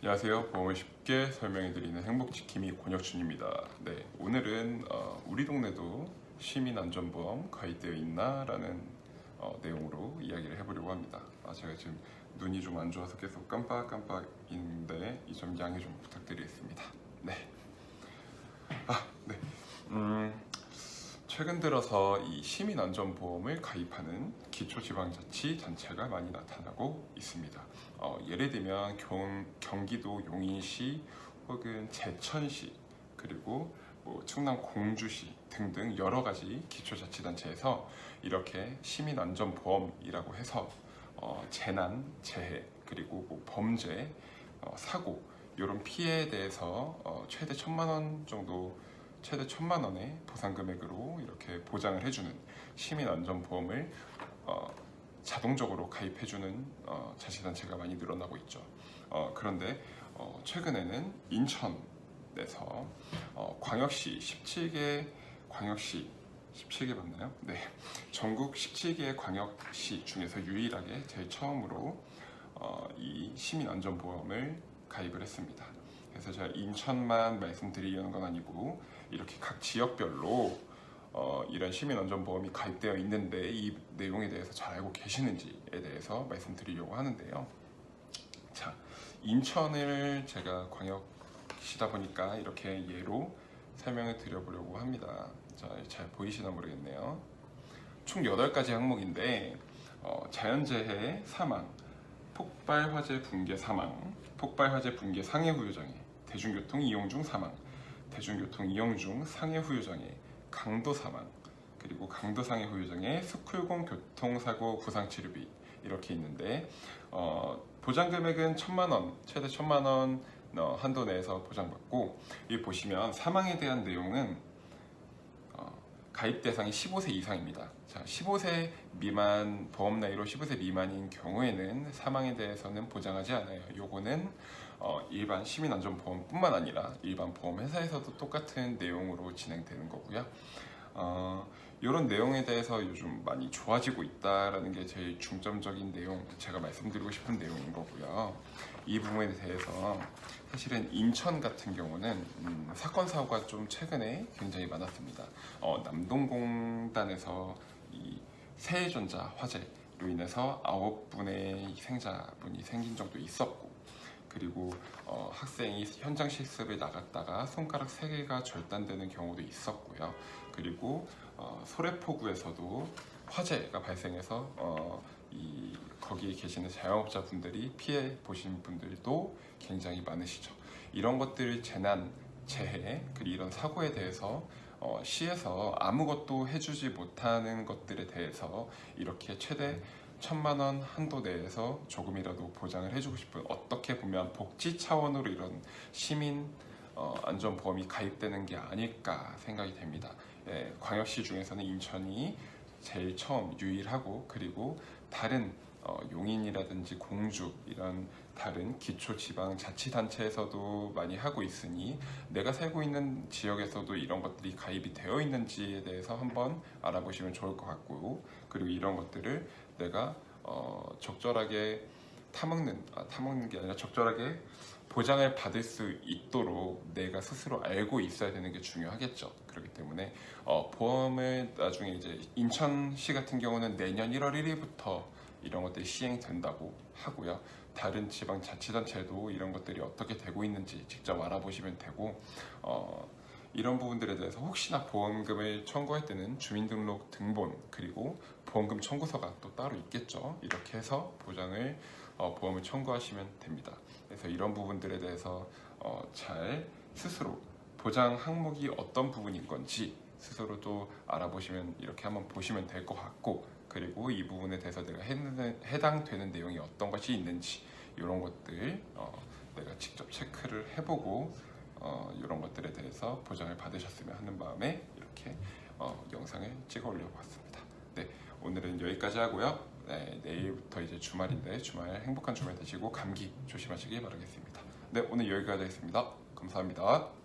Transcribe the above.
안녕하세요. 보험을 쉽게 설명해드리는 행복지킴이 권혁준입니다. 네, 오늘은 우리 동네도 시민안전보험 가입되어 있나? 라는 내용으로 이야기를 해보려고 합니다. 제가 지금 눈이 좀 안 좋아서 계속 깜빡깜빡인데 이 점 양해 좀 부탁드리겠습니다. 네. 네. 최근 들어서 이 시민안전보험을 가입하는 기초지방자치단체가 많이 나타나고 있습니다. 예를 들면 경기도 용인시 혹은 제천시 그리고 충남 공주시 등등 여러 가지 기초자치단체에서 이렇게 시민안전보험이라고 해서 재난, 재해 그리고 범죄, 사고 이런 피해에 대해서 최대 1,000만 원 정도 최대 1,000만 원의 보상 금액으로 이렇게 보장을 해주는 시민안전보험을 자동적으로 가입해주는 자치단체가 많이 늘어나고 있죠. 그런데 최근에는 인천에서 광역시 17개 광역시 17개 맞나요? 네, 전국 17개의 광역시 중에서 유일하게 제일 처음으로 이 시민안전보험을 가입을 했습니다. 그래서 제가 인천만 말씀드리려는 건 아니고 이렇게 각 지역별로 이런 시민안전보험이 가입되어 있는데 이 내용에 대해서 잘 알고 계시는지에 대해서 말씀드리려고 하는데요. 자, 인천을 제가 광역시다 보니까 이렇게 예로 설명을 드려보려고 합니다. 자, 잘 보이시나 모르겠네요. 총 8가지 항목인데 자연재해 사망, 폭발화재 붕괴 사망, 폭발화재 붕괴 상해 후유장애, 대중교통 이용 중 사망, 대중교통 이용 중 상해 후유장애, 강도 사망, 그리고 강도 상해 후유장애, 스쿨공 교통사고 부상치료비 이렇게 있는데 보장 금액은 1,000만 원, 최대 1,000만 원 한도 내에서 보장받고 여기 보시면 사망에 대한 내용은 가입 대상이 15세 이상입니다. 자, 15세 미만 보험 나이로 15세 미만인 경우에는 사망에 대해서는 보장하지 않아요. 요거는 일반 시민안전보험뿐만 아니라 일반 보험회사에서도 똑같은 내용으로 진행되는 거고요. 이런 내용에 대해서 요즘 많이 좋아지고 있다라는 게 제일 중점적인 내용, 제가 말씀드리고 싶은 내용인 거고요. 이 부분에 대해서 사실은 인천 같은 경우는 사건 사고가 좀 최근에 굉장히 많았습니다. 남동공단에서 이 세해전자 화재로 인해서 9분의 희생자분이 생긴 적도 있었고, 그리고 학생이 현장 실습을 나갔다가 손가락 3개가 절단되는 경우도 있었고요. 그리고 소래포구에서도 화재가 발생해서 거기에 계시는 자영업자분들이 피해 보신 분들도 굉장히 많으시죠. 이런 것들 재난, 재해, 그리고 이런 사고에 대해서 시에서 아무것도 해주지 못하는 것들에 대해서 이렇게 최대 1,000만 원 한도 내에서 조금이라도 보장을 해주고 싶은, 어떻게 보면 복지 차원으로 이런 시민 안전보험이 가입되는 게 아닐까 생각이 됩니다. 예, 광역시 중에서는 인천이 제일 처음 유일하고, 그리고 다른 용인이라든지 공주 이런 다른 기초지방자치단체에서도 많이 하고 있으니 내가 살고 있는 지역에서도 이런 것들이 가입이 되어 있는지에 대해서 한번 알아보시면 좋을 것 같고, 그리고 이런 것들을 내가 적절하게 타먹는 게 아니라 적절하게 보장을 받을 수 있도록 내가 스스로 알고 있어야 되는 게 중요하겠죠. 그렇기 때문에 보험을 나중에 이제 인천시 같은 경우는 내년 1월 1일부터 이런 것들이 시행된다고 하고요. 다른 지방자치단체도 이런 것들이 어떻게 되고 있는지 직접 알아보시면 되고, 이런 부분들에 대해서 혹시나 보험금을 청구할 때는 주민등록 등본 그리고 보험금 청구서가 또 따로 있겠죠. 이렇게 해서 보험을 청구하시면 됩니다. 그래서 이런 부분들에 대해서 잘 스스로 보장 항목이 어떤 부분인 건지 스스로 또 알아보시면 이렇게 한번 보시면 될 것 같고, 그리고 이 부분에 대해서 내가 해당되는 내용이 어떤 것이 있는지 이런 것들 내가 직접 체크를 해보고 이런 것들에 대해서 보장을 받으셨으면 하는 마음에 이렇게 영상을 찍어 올려봤습니다. 네, 오늘은 여기까지 하고요. 네, 내일부터 이제 주말인데 주말 행복한 주말 되시고 감기 조심하시기 바라겠습니다. 네, 오늘 여기까지 하겠습니다. 감사합니다.